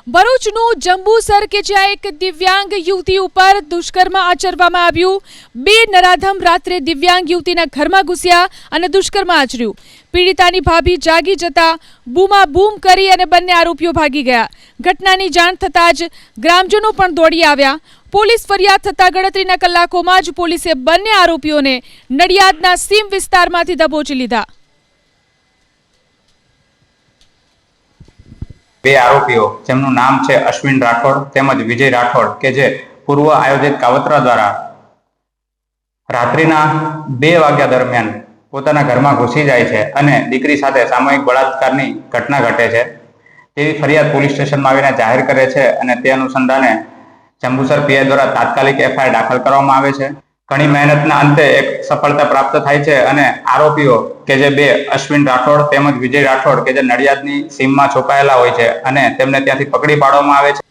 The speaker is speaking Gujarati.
ભરૂચનું જંબુસર કે જ્યાં એક દિવ્યાંગ યુવતી ઉપર દુષ્કર્મ આચરવામાં આવ્યું। બે નરાધમ રાત્રે દિવ્યાંગ યુવતીના ઘરમાં ઘૂસ્યા અને દુષ્કર્મ આચર્યું। પીડિતાની ભાભી જાગી જતા બૂમાબૂમ કરી અને બંને આરોપીઓ ભાગી ગયા। ઘટનાની જાણ થતાં જ ગ્રામજનો પણ દોડી આવ્યા। પોલીસ ફરિયાદ થતા ગણતરીના કલાકોમાં જ પોલીસે બંને આરોપીઓને નડિયાદના સીમ વિસ્તારમાંથી દબોચી લીધા। બે આરોપીઓ જેમનું નામ છે અશ્વિન રાઠોડ તેમજ વિજય રાઠોડ કે જે પૂર્વ આયોજિત કાવતરા દ્વારા રાત્રિના 2 વાગ્યા દરમિયાન પોતાના ઘરમાં ઘૂસી જાય છે અને દીકરી સાથે સામૂહિક બળાત્કારની ઘટના ઘટે છે તેવી ફરિયાદ પોલીસ સ્ટેશનમાં આવીને જાહેર કરે છે અને તે અનુસંધાને જંબુસર પીઆઈ દ્વારા તાત્કાલિક એફઆઈઆર દાખલ કરવામાં આવે છે। ઘણી મહેનતના અંતે એક સફળતા પ્રાપ્ત થાય છે અને આરોપીઓ કે જે બે અશ્વિન રાઠોડ તેમજ વિજય રાઠોડ કે જે નડિયાદની સીમમાં છુપાયેલા હોય છે અને તેમને ત્યાંથી પકડી પાડવામાં આવે છે।